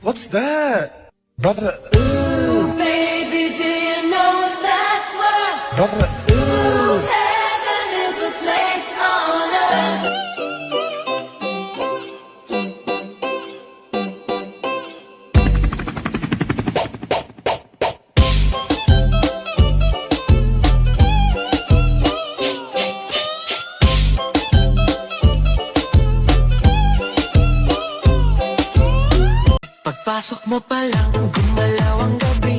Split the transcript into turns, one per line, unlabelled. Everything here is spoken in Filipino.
What's that? Brother,
Baby, do you know that's what
brother,
heaven is, a place on earth?
Pagpasok mo pa lang, gumalaw ang gabi.